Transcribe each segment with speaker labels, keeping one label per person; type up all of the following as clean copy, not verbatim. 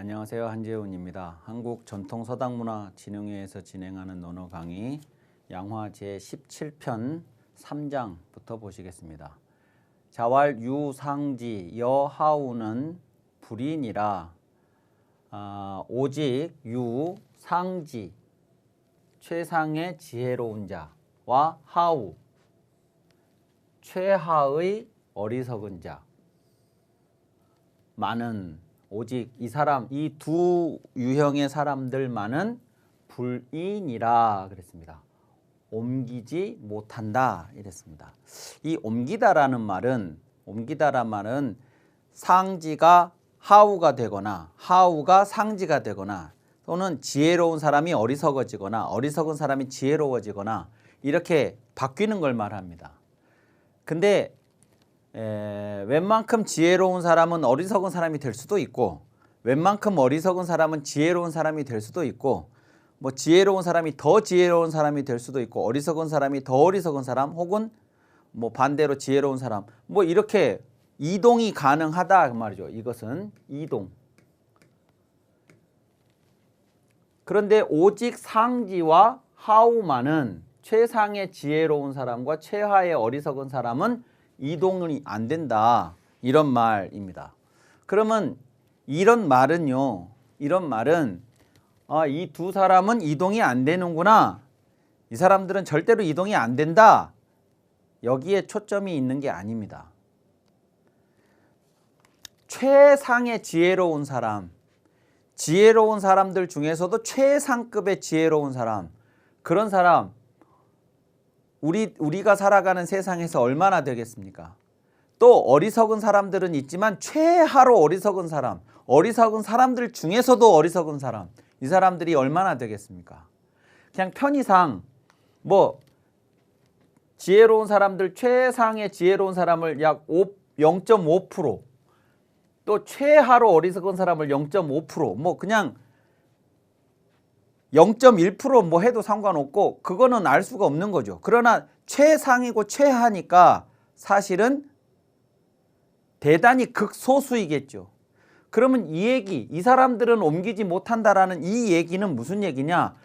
Speaker 1: 안녕하세요. 한재훈입니다. 한국전통서당문화진흥회에서 진행하는 언어 강의 양화 제17편 3장부터 보시겠습니다. 자왈 유상지 여하우는 불인이라 오직 유상지 최상의 지혜로운 자와 하우 최하의 어리석은 자 많은 오직 이 두 유형의 사람들만은 불인이라 그랬습니다. 옮기지 못한다 이랬습니다. 이 옮기다라는 말은 상지가 하우가 되거나 하우가 상지가 되거나 또는 지혜로운 사람이 어리석어지거나 어리석은 사람이 지혜로워지거나 이렇게 바뀌는 걸 말합니다. 근데 웬만큼 지혜로운 사람은 어리석은 사람이 될 수도 있고 웬만큼 어리석은 사람은 지혜로운 사람이 될 수도 있고 뭐 지혜로운 사람이 더 지혜로운 사람이 될 수도 있고 어리석은 사람이 더 어리석은 사람 혹은 뭐 반대로 지혜로운 사람 뭐 이렇게 이동이 가능하다 그 말이죠. 이것은 이동. 그런데 오직 상지와 하우만은 최상의 지혜로운 사람과 최하의 어리석은 사람은 이동이 안 된다. 이런 말입니다. 그러면 이런 말은 이 두 사람은 이동이 안 되는구나. 이 사람들은 절대로 이동이 안 된다. 여기에 초점이 있는 게 아닙니다. 최상의 지혜로운 사람, 지혜로운 사람들 중에서도 최상급의 지혜로운 사람, 그런 사람 우리가 살아가는 세상에서 얼마나 되겠습니까? 또 어리석은 사람들은 있지만 최하로 어리석은 사람들 중에서도 어리석은 사람, 이 사람들이 얼마나 되겠습니까? 그냥 편의상 뭐 지혜로운 사람들 최상의 지혜로운 사람을 약 0.5%, 또 최하로 어리석은 사람을 0.5%, 뭐 그냥 0.1% 뭐 해도 상관없고 그거는 알 수가 없는 거죠. 그러나 최상이고 최하니까 사실은 대단히 극소수이겠죠. 그러면 이 사람들은 옮기지 못한다라는 이 얘기는 무슨 얘기냐?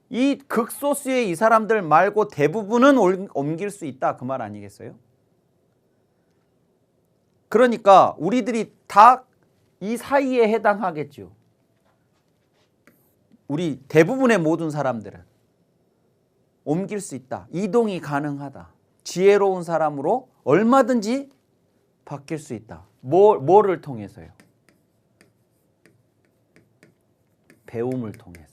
Speaker 1: 이 극소수의 이 사람들 말고 대부분은 옮길 수 있다 그 말 아니겠어요? 그러니까 우리들이 다 이 사이에 해당하겠죠. 우리 대부분의 모든 사람들은 옮길 수 있다. 이동이 가능하다. 지혜로운 사람으로 얼마든지 바뀔 수 있다. 뭐를 통해서요? 배움을 통해서.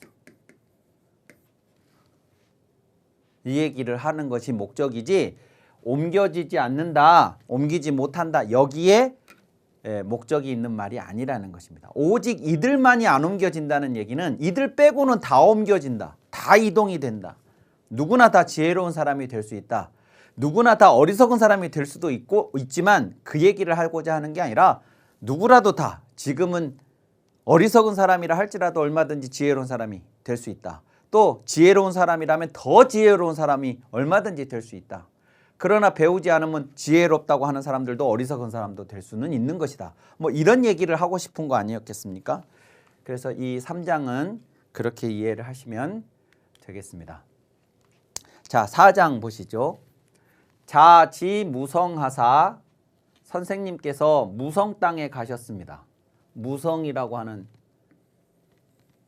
Speaker 1: 이 얘기를 하는 것이 목적이지 옮겨지지 않는다, 옮기지 못한다. 여기에 목적이 있는 말이 아니라는 것입니다. 오직 이들만이 안 옮겨진다는 얘기는 이들 빼고는 다 옮겨진다. 다 이동이 된다. 누구나 다 지혜로운 사람이 될 수 있다. 누구나 다 어리석은 사람이 될 수도 있지만 그 얘기를 하고자 하는 게 아니라 누구라도 다 지금은 어리석은 사람이라 할지라도 얼마든지 지혜로운 사람이 될 수 있다. 또 지혜로운 사람이라면 더 지혜로운 사람이 얼마든지 될 수 있다. 그러나 배우지 않으면 지혜롭다고 하는 사람들도 어리석은 사람도 될 수는 있는 것이다. 뭐 이런 얘기를 하고 싶은 거 아니었겠습니까? 그래서 이 3장은 그렇게 이해를 하시면 되겠습니다. 자, 4장 보시죠. 자지무성하사 선생님께서 무성 땅에 가셨습니다. 무성이라고 하는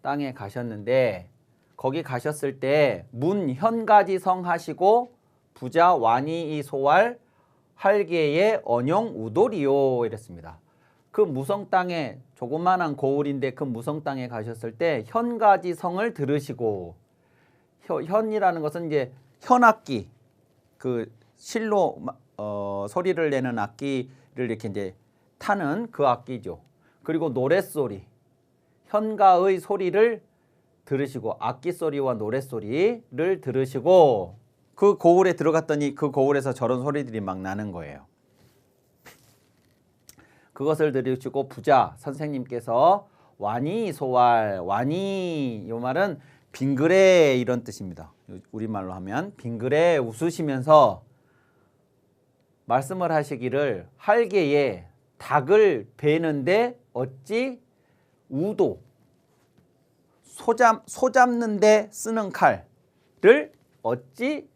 Speaker 1: 땅에 가셨는데 거기 가셨을 때 문현가지성 하시고 부자 완이이 소왈 할개의 언용 우돌이요 이랬습니다. 그 무성 땅에 조그만한 고을인데 그 무성 땅에 가셨을 때 현가지성을 들으시고 현이라는 것은 이제 현악기 그 실로 소리를 내는 악기를 이렇게 이제 타는 그 악기죠. 그리고 노랫소리 현가의 소리를 들으시고 악기 소리와 노랫소리를 들으시고 그 고을에 들어갔더니 그 고을에서 저런 소리들이 막 나는 거예요. 그것을 들으시고 부자 선생님께서 완이 소왈 완이 이 말은 빙그레 이런 뜻입니다. 우리말로 하면 빙그레 웃으시면서 말씀을 하시기를 할개에 닭을 베는데 어찌 우도 소 잡는데 쓰는 칼을 어찌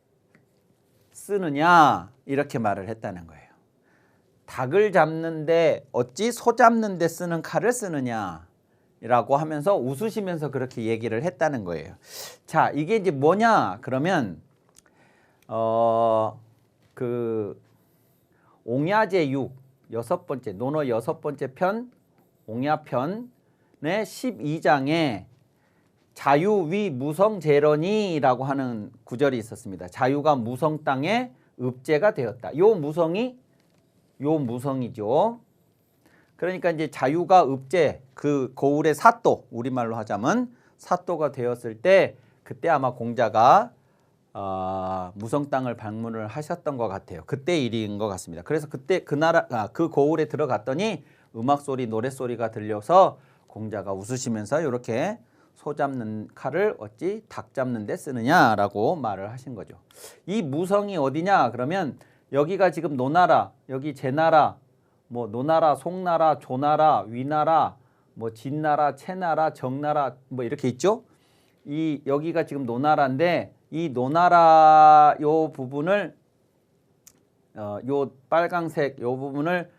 Speaker 1: 쓰느냐 이렇게 말을 했다는 거예요. 닭을 잡는데 어찌 소 잡는데 쓰는 칼을 쓰느냐 라고 하면서 웃으시면서 그렇게 얘기를 했다는 거예요. 자, 이게 이제 뭐냐 그러면 그 옹야제 6 여섯 번째 논어 여섯 번째 편 옹야편의 12장에 자유위 무성제러니라고 하는 구절이 있었습니다. 자유가 무성 땅에 읍제가 되었다. 요 무성이죠. 그러니까 이제 자유가 읍제 그 거울의 사또 우리말로 하자면 사또가 되었을 때 그때 아마 공자가 무성 땅을 방문을 하셨던 것 같아요. 그때 일인 것 같습니다. 그래서 그때 그 거울에 들어갔더니 음악 소리 노래 소리가 들려서 공자가 웃으시면서 이렇게 소 잡는 칼을 어찌 닭 잡는 데 쓰느냐라고 말을 하신 거죠. 이 무성이 어디냐 그러면 여기가 지금 노나라, 여기 제나라, 뭐 노나라, 송나라, 조나라, 위나라, 뭐 진나라, 채나라, 정나라 뭐 이렇게 있죠. 이 여기가 지금 노나라인데 이 노나라 요 부분을 요 빨강색 요 부분을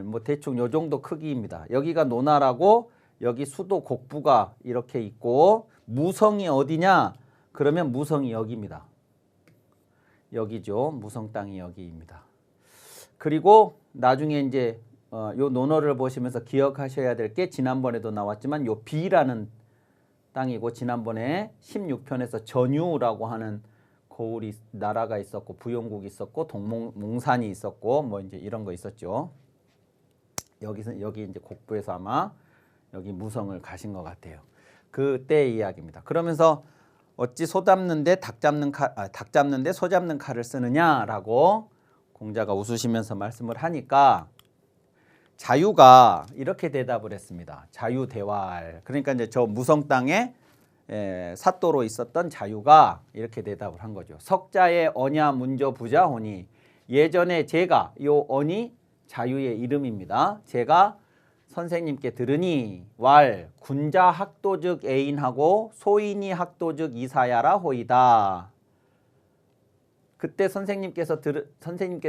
Speaker 1: 뭐 대충 요 정도 크기입니다. 여기가 노나라고 여기 수도 곡부가 이렇게 있고 무성이 어디냐 그러면 무성이 여기입니다. 여기죠. 무성 땅이 여기입니다. 그리고 나중에 이제 요 논어를 보시면서 기억하셔야 될 게 지난번에도 나왔지만 요 비라는 땅이고 지난번에 16편에서 전유라고 하는 거울이 나라가 있었고 부용국이 있었고 동몽산이 있었고 뭐 이제 이런 거 있었죠. 여기 이제 곡부에서 아마 여기 무성을 가신 것 같아요. 그때 이야기입니다. 그러면서 어찌 소 잡는데 닭 잡는데 소 잡는 칼을 쓰느냐라고 공자가 웃으시면서 말씀을 하니까 자유가 이렇게 대답을 했습니다. 자유대활. 그러니까 이제 저 무성 땅에 사또로 있었던 자유가 이렇게 대답을 한 거죠. 석자의 언야 문조 부자호니 예전에 제가 요 언이 자유의 이름입니다. 제가 선생님께 들으니 왈 군자 학도즉 애인하고 소인이 학도즉 이사야라 호이다. 그때 선생님께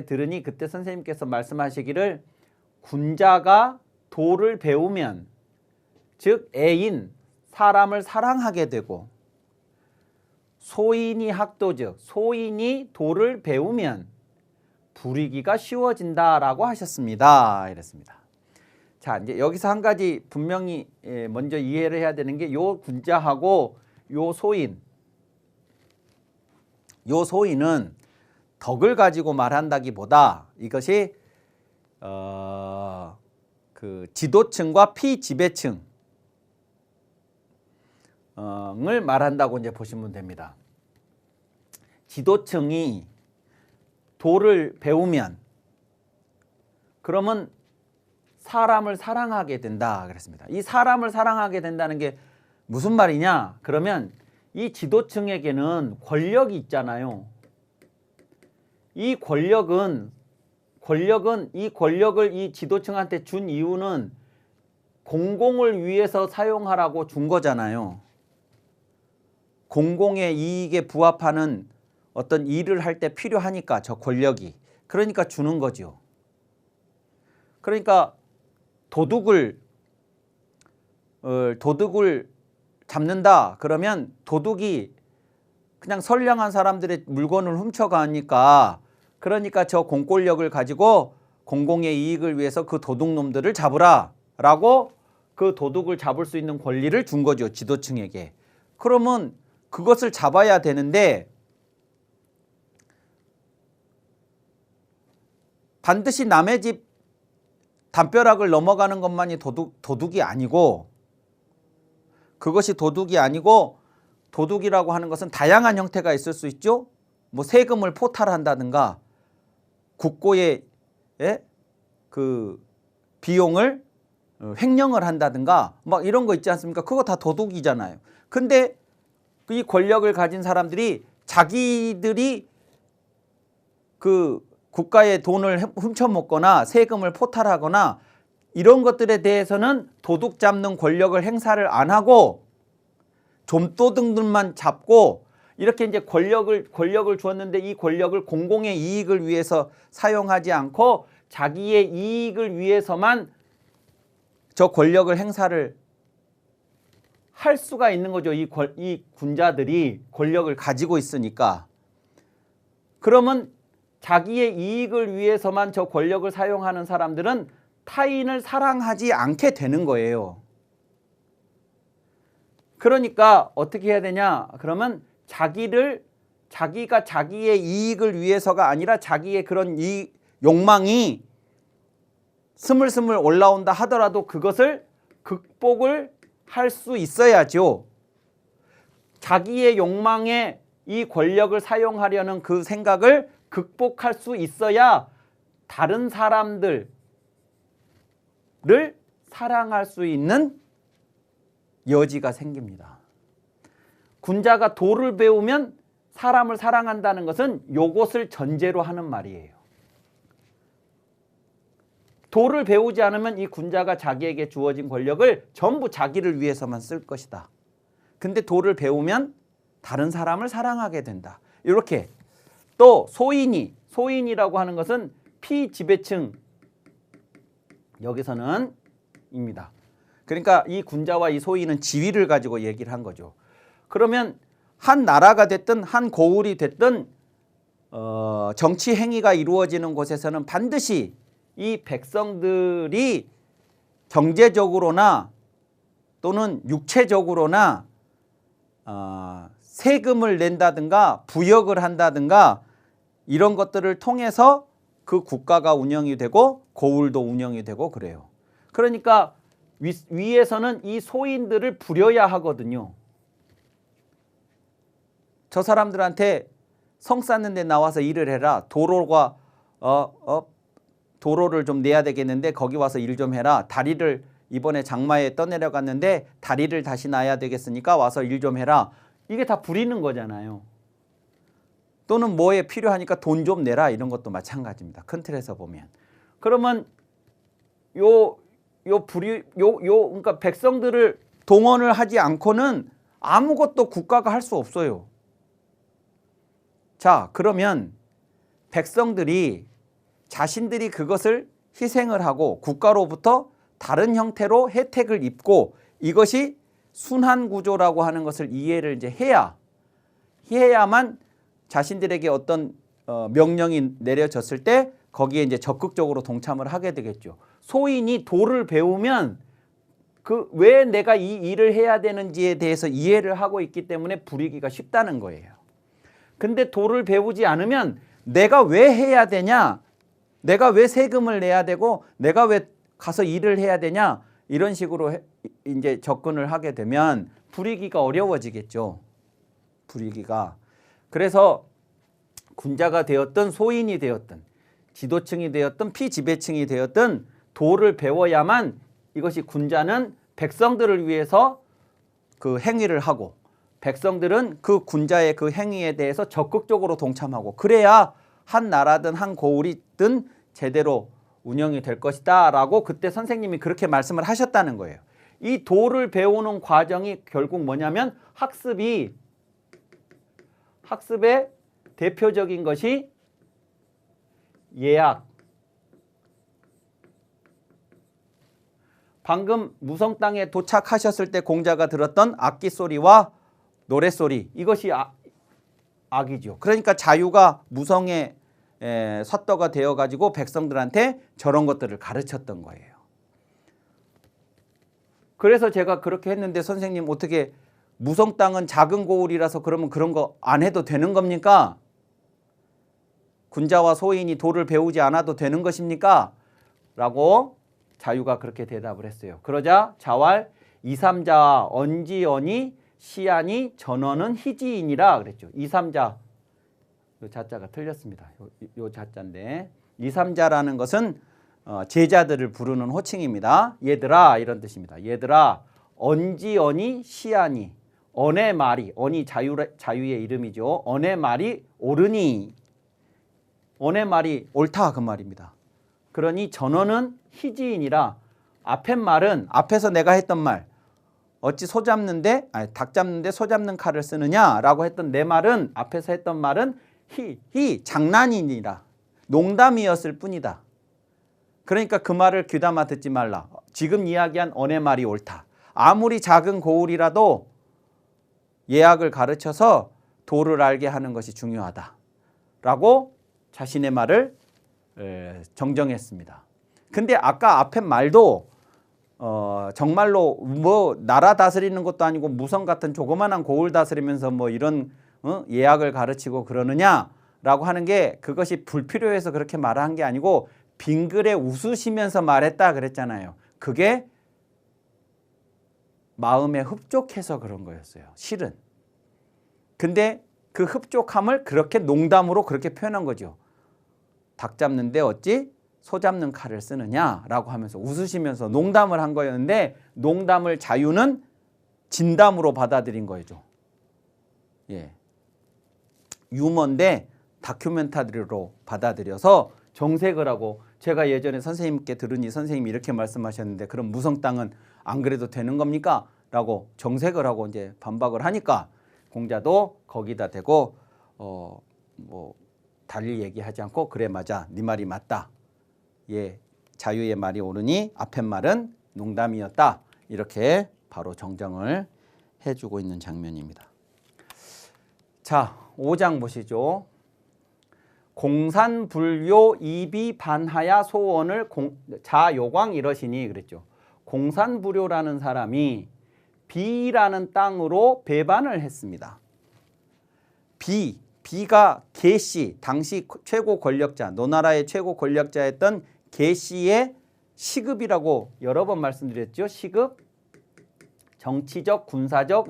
Speaker 1: 들으니 그때 선생님께서 말씀하시기를 군자가 도를 배우면 즉 애인 사람을 사랑하게 되고 소인이 학도즉 소인이 도를 배우면 부리기가 쉬워진다라고 하셨습니다. 이랬습니다. 자, 이제 여기서 한 가지 분명히 먼저 이해를 해야 되는 게 요 군자하고 요 소인은 덕을 가지고 말한다기보다 이것이 그 지도층과 피지배층을 말한다고 이제 보시면 됩니다. 지도층이 도를 배우면 그러면 사람을 사랑하게 된다 그랬습니다. 이 사람을 사랑하게 된다는 게 무슨 말이냐? 그러면 이 지도층에게는 권력이 있잖아요. 이 권력을 이 지도층한테 준 이유는 공공을 위해서 사용하라고 준 거잖아요. 공공의 이익에 부합하는 어떤 일을 할 때 필요하니까 저 권력이. 그러니까 주는 거죠. 그러니까 도둑을 잡는다 그러면 도둑이 그냥 선량한 사람들의 물건을 훔쳐가니까 그러니까 저 공권력을 가지고 공공의 이익을 위해서 그 도둑놈들을 잡으라 라고 그 도둑을 잡을 수 있는 권리를 준 거죠. 지도층에게. 그러면 그것을 잡아야 되는데 반드시 남의 집 담벼락을 넘어가는 것만이 도둑이 아니고 그것이 도둑이 아니고 도둑이라고 하는 것은 다양한 형태가 있을 수 있죠. 뭐 세금을 포탈한다든가 국고의 그 비용을 횡령을 한다든가 막 이런 거 있지 않습니까? 그거 다 도둑이잖아요. 근데 이 권력을 가진 사람들이 자기들이 그 국가의 돈을 훔쳐먹거나 세금을 포탈하거나 이런 것들에 대해서는 도둑 잡는 권력을 행사를 안 하고 좀도둑들만 잡고 이렇게 이제 권력을 주었는데 이 권력을 공공의 이익을 위해서 사용하지 않고 자기의 이익을 위해서만 저 권력을 행사를 할 수가 있는 거죠. 이 군자들이 권력을 가지고 있으니까. 그러면 자기의 이익을 위해서만 저 권력을 사용하는 사람들은 타인을 사랑하지 않게 되는 거예요. 그러니까 어떻게 해야 되냐? 그러면 자기가 자기의 이익을 위해서가 아니라 자기의 그런 이 욕망이 스물스물 올라온다 하더라도 그것을 극복을 할 수 있어야죠. 자기의 욕망에 이 권력을 사용하려는 그 생각을 극복할 수 있어야 다른 사람들을 사랑할 수 있는 여지가 생깁니다. 군자가 도를 배우면 사람을 사랑한다는 것은 요것을 전제로 하는 말이에요. 도를 배우지 않으면 이 군자가 자기에게 주어진 권력을 전부 자기를 위해서만 쓸 것이다. 근데 도를 배우면 다른 사람을 사랑하게 된다. 이렇게. 또 소인이라고 하는 것은 피지배층 여기서는 입니다. 그러니까 이 군자와 이 소인은 지위를 가지고 얘기를 한 거죠. 그러면 한 나라가 됐든 한 고을이 됐든 정치 행위가 이루어지는 곳에서는 반드시 이 백성들이 경제적으로나 또는 육체적으로나 세금을 낸다든가 부역을 한다든가 이런 것들을 통해서 그 국가가 운영이 되고 고을도 운영이 되고 그래요. 그러니까 위에서는 이 소인들을 부려야 하거든요. 저 사람들한테 성 쌓는 데 나와서 일을 해라. 도로를 좀 내야 되겠는데 거기 와서 일 좀 해라. 다리를 이번에 장마에 떠내려갔는데 다리를 다시 놔야 되겠으니까 와서 일 좀 해라. 이게 다 부리는 거잖아요. 또는 뭐에 필요하니까 돈 좀 내라. 이런 것도 마찬가지입니다. 큰 틀에서 보면. 그러면 그러니까 백성들을 동원을 하지 않고는 아무것도 국가가 할 수 없어요. 자, 그러면 백성들이 자신들이 그것을 희생을 하고 국가로부터 다른 형태로 혜택을 입고 이것이 순환구조라고 하는 것을 이해를 이제 해야만 자신들에게 어떤 명령이 내려졌을 때 거기에 이제 적극적으로 동참을 하게 되겠죠. 소인이 도를 배우면 왜 내가 이 일을 해야 되는지에 대해서 이해를 하고 있기 때문에 부리기가 쉽다는 거예요. 근데 도를 배우지 않으면 내가 왜 해야 되냐? 내가 왜 세금을 내야 되고 내가 왜 가서 일을 해야 되냐? 이런 식으로 이제 접근을 하게 되면 부리기가 어려워지겠죠. 부리기가. 그래서 군자가 되었든 소인이 되었든 지도층이 되었든 피지배층이 되었든 도를 배워야만 이것이 군자는 백성들을 위해서 그 행위를 하고 백성들은 그 군자의 그 행위에 대해서 적극적으로 동참하고 그래야 한 나라든 한 고을이든 제대로 운영이 될 것이다 라고 그때 선생님이 그렇게 말씀을 하셨다는 거예요. 이 도를 배우는 과정이 결국 뭐냐면 학습의 대표적인 것이 예악. 방금 무성 땅에 도착하셨을 때 공자가 들었던 악기 소리와 노랫소리 이것이 악이죠. 그러니까 자유가 무성에 섰더가 되어가지고 백성들한테 저런 것들을 가르쳤던 거예요. 그래서 제가 그렇게 했는데 선생님 어떻게 무성 땅은 작은 고을이라서 그러면 그런 거 안 해도 되는 겁니까? 군자와 소인이 도를 배우지 않아도 되는 것입니까? 라고 자유가 그렇게 대답을 했어요. 그러자 자왈 이삼자와 언지언이 시안이 전원은 희지이니라 그랬죠. 이삼자 요 자자가 틀렸습니다. 요 자자인데 이삼자라는 것은 제자들을 부르는 호칭입니다. 얘들아 이런 뜻입니다. 얘들아 언지언이 시안이 언의 말이 언이 자유의 이름이죠. 언의 말이 옳으니 언의 말이 옳다 그 말입니다. 그러니 전언은 희지이니라 앞에 말은 앞에서 내가 했던 말 어찌 닭 잡는데 소 잡는 칼을 쓰느냐라고 했던 내 말은 앞에서 했던 말은 장난이니라. 농담이었을 뿐이다. 그러니까 그 말을 귀담아 듣지 말라. 지금 이야기한 언의 말이 옳다. 아무리 작은 고울이라도 예학을 가르쳐서 도를 알게 하는 것이 중요하다. 라고 자신의 말을 정정했습니다. 근데 아까 앞에 말도 정말로 뭐 나라 다스리는 것도 아니고 무성 같은 조그만한 고을 다스리면서 뭐 이런 예학을 가르치고 그러느냐라고 하는 게 그것이 불필요해서 그렇게 말한 게 아니고 빙글에 웃으시면서 말했다 그랬잖아요. 그게 마음에 흡족해서 그런 거였어요. 실은. 근데 그 흡족함을 그렇게 농담으로 그렇게 표현한 거죠. 닭 잡는데 어찌 소 잡는 칼을 쓰느냐라고 하면서 웃으시면서 농담을 한 거였는데 농담을 자유는 진담으로 받아들인 거죠. 예. 유머인데 다큐멘터리로 받아들여서 정색을 하고 제가 예전에 선생님께 들으니 선생님이 이렇게 말씀하셨는데 그럼 무성 땅은 안 그래도 되는 겁니까? 라고 정색을 하고 이제 반박을 하니까 공자도 거기다 대고 뭐 달리 얘기하지 않고 그래 맞아 네 말이 맞다. 예, 자유의 말이 옳으니 앞에 말은 농담이었다. 이렇게 바로 정정을 해주고 있는 장면입니다. 자, 5장 보시죠. 공산불교 이비 반하야 소원을 자요광 이러시니 그랬죠. 공산불교라는 사람이 비라는 땅으로 배반을 했습니다. 비가 계씨, 당시 최고 권력자, 노나라의 최고 권력자였던 계씨의 시급이라고 여러 번 말씀드렸죠. 시급, 정치적, 군사적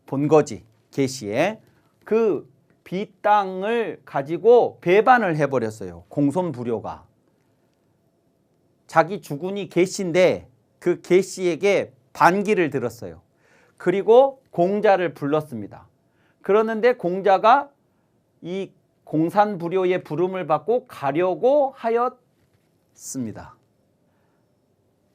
Speaker 1: 본거지, 계씨의 그 비 땅을 가지고 배반을 해버렸어요. 공손불교가. 자기 주군이 계씨인데 그 계씨에게 반기를 들었어요. 그리고 공자를 불렀습니다. 그러는데 공자가 이 공산불교의 부름을 받고 가려고 하였습니다.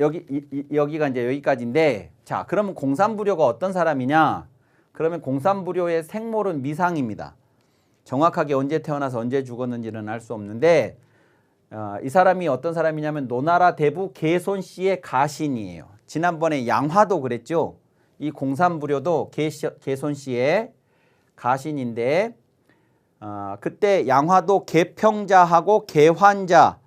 Speaker 1: 여기가 이제 여기까지인데, 자, 그러면 공산불교가 어떤 사람이냐? 그러면 공산불교의 생모는 미상입니다. 정확하게 언제 태어나서 언제 죽었는지는 알 수 없는데 이 사람이 어떤 사람이냐면 노나라 대부 개손 씨의 가신이에요. 지난번에 양화도 그랬죠. 이 공산불교도 개손 씨의 가신인데 그때 양화도 개평자하고 개환자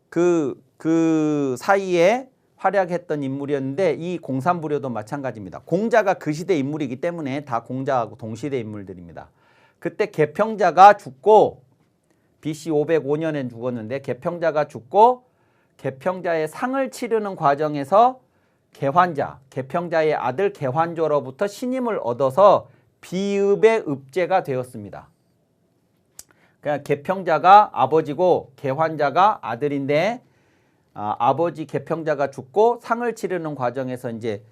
Speaker 1: 그 사이에 활약했던 인물이었는데 이 공산불교도 마찬가지입니다. 공자가 그 시대 인물이기 때문에 다 공자하고 동시대 인물들입니다. 그때 개평자가 죽고 BC 505년에 죽었는데 개평자가 죽고 개평자의 상을 치르는 과정에서 개평자의 아들 개환조로부터 신임을 얻어서 비읍의 읍제가 되었습니다. 그러니까 개평자가 아버지고 개환자가 아들인데 아버지 개평자가 죽고 상을 치르는 과정에서 이제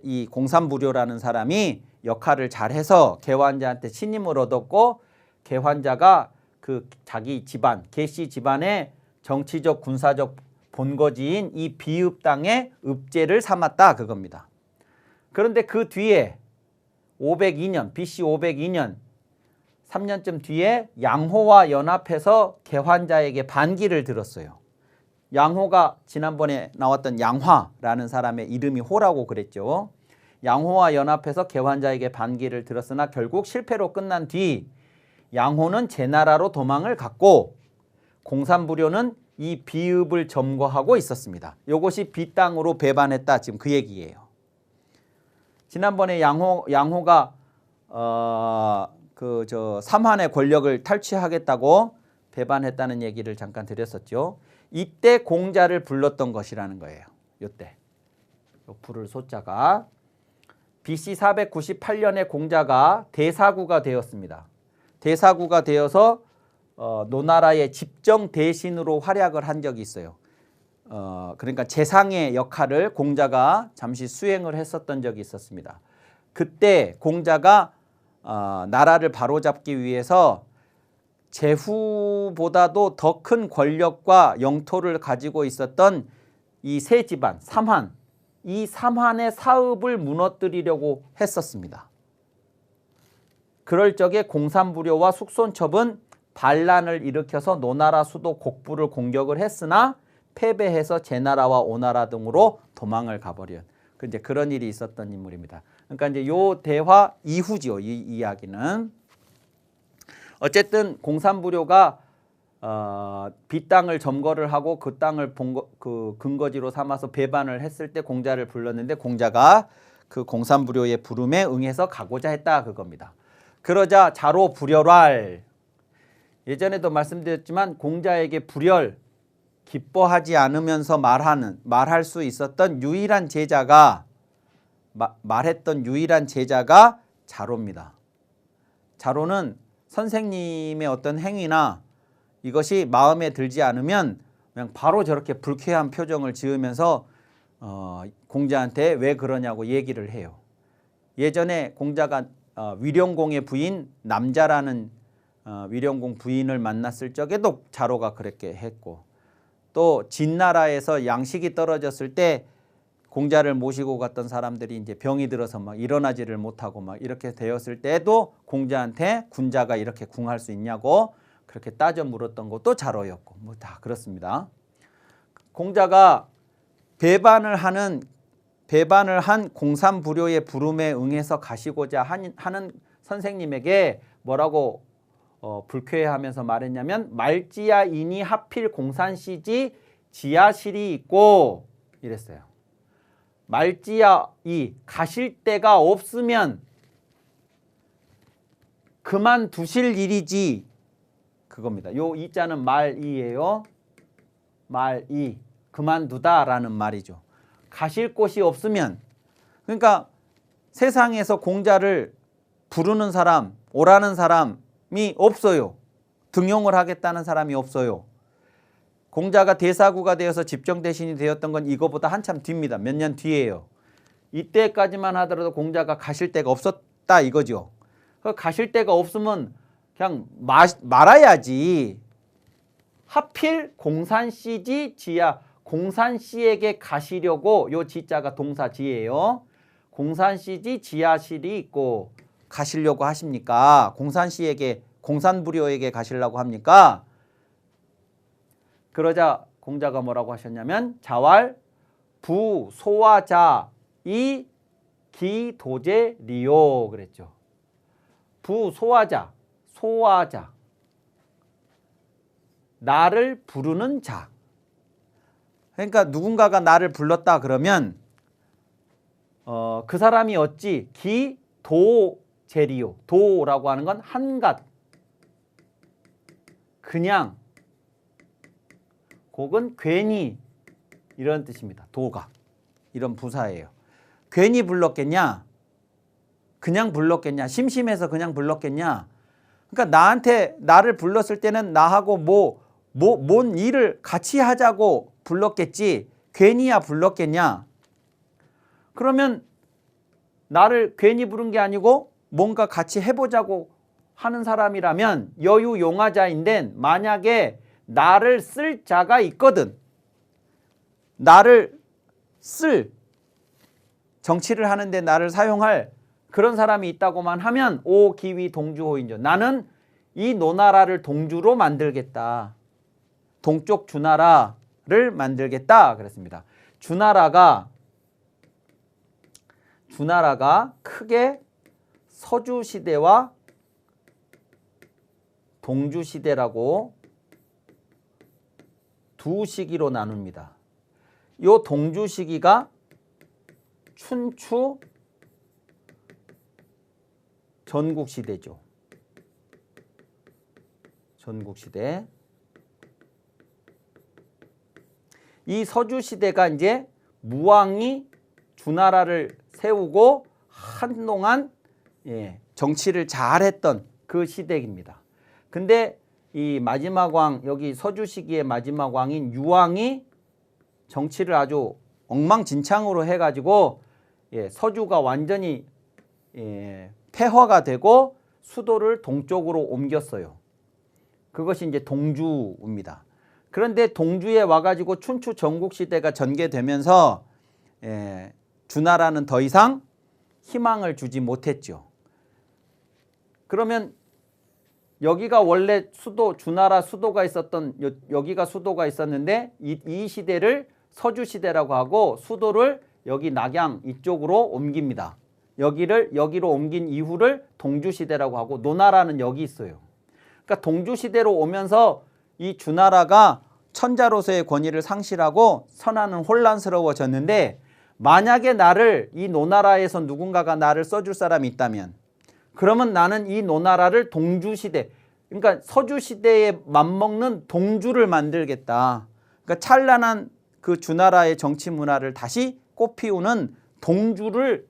Speaker 1: 이 공산불교라는 사람이 역할을 잘해서 개환자한테 신임을 얻었고 개환자가 그 자기 집안 개씨 집안의 정치적 군사적 본거지인 이 비읍 땅의 읍제를 삼았다 그겁니다. 그런데 그 뒤에 502년 BC 502년 3년쯤 뒤에 양호와 연합해서 개환자에게 반기를 들었어요. 양호가 지난번에 나왔던 양화라는 사람의 이름이 호라고 그랬죠. 양호와 연합해서 개환자에게 반기를 들었으나 결국 실패로 끝난 뒤 양호는 제나라로 도망을 갔고 공산불교는 이 비읍을 점거하고 있었습니다. 이것이 비 땅으로 배반했다 지금 그 얘기예요. 지난번에 양호가 삼한의 권력을 탈취하겠다고 배반했다는 얘기를 잠깐 드렸었죠. 이때 공자를 불렀던 것이라는 거예요. 이때 부를 소자가 BC 498년에 공자가 대사구가 되었습니다. 대사구가 되어서 노나라의 집정 대신으로 활약을 한 적이 있어요. 그러니까 재상의 역할을 공자가 잠시 수행을 했었던 적이 있었습니다. 그때 공자가 나라를 바로잡기 위해서 제후보다도 더 큰 권력과 영토를 가지고 있었던 이 세 집안, 삼한, 이 삼한의 사읍을 무너뜨리려고 했었습니다. 그럴 적에 공산부료와 숙손첩은 반란을 일으켜서 노나라 수도 곡부를 공격을 했으나 패배해서 제나라와 오나라 등으로 도망을 가버린 이제 그런 일이 있었던 인물입니다. 그러니까 이제 요 대화 이후지요. 이 이야기는 어쨌든 공산부료가 비 땅을 점거를 하고 그 땅을 그 근거지로 삼아서 배반을 했을 때 공자를 불렀는데 공자가 그 공산부료의 부름에 응해서 가고자 했다 그겁니다. 그러자 자로 불열할 예전에도 말씀드렸지만 공자에게 불열 기뻐하지 않으면서 말할 수 있었던 유일한 제자가 말했던 유일한 제자가 자로입니다. 자로는 선생님의 어떤 행위나 이것이 마음에 들지 않으면 그냥 바로 저렇게 불쾌한 표정을 지으면서 공자한테 왜 그러냐고 얘기를 해요. 예전에 공자가 위령공의 부인 남자라는 위령공 부인을 만났을 적에도 자로가 그렇게 했고 또 진나라에서 양식이 떨어졌을 때 공자를 모시고 갔던 사람들이 이제 병이 들어서 막 일어나지를 못하고 막 이렇게 되었을 때도 공자한테 군자가 이렇게 궁할 수 있냐고 그렇게 따져 물었던 것도 자로였고 뭐 다 그렇습니다. 공자가 배반을 한 공산부료의 부름에 응해서 가시고자 하는 선생님에게 뭐라고 불쾌해하면서 말했냐면 말지야이니 하필 공산시지 지하실이 있고 이랬어요. 말지야이 가실 데가 없으면 그만두실 일이지 그겁니다. 요 이자는 말이에요. 말이 그만두다라는 말이죠. 가실 곳이 없으면 그러니까 세상에서 공자를 부르는 사람 오라는 사람이 없어요. 등용을 하겠다는 사람이 없어요. 공자가 대사구가 되어서 집정대신이 되었던 건 이거보다 한참 뒤입니다. 몇 년 뒤에요. 이때까지만 하더라도 공자가 가실 데가 없었다 이거죠. 가실 데가 없으면 그냥 말아야지. 하필 공산시지 지야 공산시에게 가시려고 요 지자가 동사지예요. 공산시지 지하실이 있고 가시려고 하십니까? 공산시에게 공산부료에게 가시려고 합니까? 그러자 공자가 뭐라고 하셨냐면 자왈 부소화자 이 기도제리요 그랬죠. 부소화자 소화자 나를 부르는 자 그러니까 누군가가 나를 불렀다 그러면 그 사람이 어찌 기도제리요 도라고 하는 건 한갓 그냥 혹은 괜히 이런 뜻입니다. 도가 이런 부사예요. 괜히 불렀겠냐? 그냥 불렀겠냐? 심심해서 그냥 불렀겠냐? 그러니까 나를 불렀을 때는 나하고 뭔 일을 같이 하자고 불렀겠지 괜히야 불렀겠냐? 그러면 나를 괜히 부른 게 아니고 뭔가 같이 해보자고 하는 사람이라면 여유용화자인데 만약에 나를 쓸 자가 있거든. 나를 쓸 정치를 하는데 나를 사용할 그런 사람이 있다고만 하면 오기위 동주호인조 나는 이 노나라를 동주로 만들겠다. 동쪽 주나라를 만들겠다 그랬습니다. 주나라가 크게 서주시대와 동주시대라고 두 시기로 나눕니다. 요 동주 시기가 춘추 전국시대죠. 전국시대. 이 서주시대가 이제 무왕이 주나라를 세우고 한동안 정치를 잘했던 그 시대입니다. 근데 이 마지막 왕 여기 서주 시기의 마지막 왕인 유왕이 정치를 아주 엉망진창으로 해가지고 서주가 완전히 폐허가 되고 수도를 동쪽으로 옮겼어요. 그것이 이제 동주입니다. 그런데 동주에 와가지고 춘추 전국시대가 전개되면서 주나라는 더 이상 희망을 주지 못했죠. 그러면 여기가 원래 수도, 주나라 수도가 있었던, 여기가 수도가 있었는데 이 시대를 서주시대라고 하고 수도를 여기 낙양 이쪽으로 옮깁니다. 여기로 옮긴 이후를 동주시대라고 하고 노나라는 여기 있어요. 그러니까 동주시대로 오면서 이 주나라가 천자로서의 권위를 상실하고 선하는 혼란스러워졌는데 만약에 이 노나라에서 누군가가 나를 써줄 사람이 있다면 그러면 나는 이 노나라를 동주시대, 그러니까 서주시대에 맞먹는 동주를 만들겠다. 그러니까 찬란한 그 주나라의 정치 문화를 다시 꽃피우는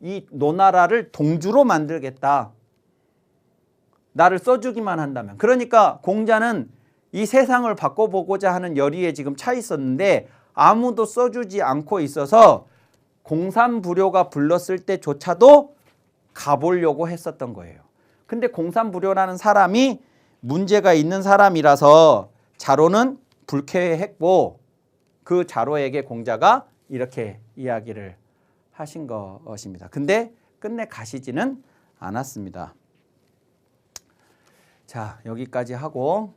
Speaker 1: 이 노나라를 동주로 만들겠다. 나를 써주기만 한다면. 그러니까 공자는 이 세상을 바꿔보고자 하는 열의에 지금 차 있었는데 아무도 써주지 않고 있어서 공산부료가 불렀을 때조차도 가보려고 했었던 거예요. 근데 공산부료라는 사람이 문제가 있는 사람이라서 자로는 불쾌했고 그 자로에게 공자가 이렇게 이야기를 하신 것입니다. 근데 끝내 가시지는 않았습니다. 자, 여기까지 하고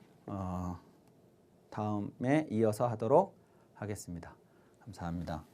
Speaker 1: 다음에 이어서 하도록 하겠습니다. 감사합니다.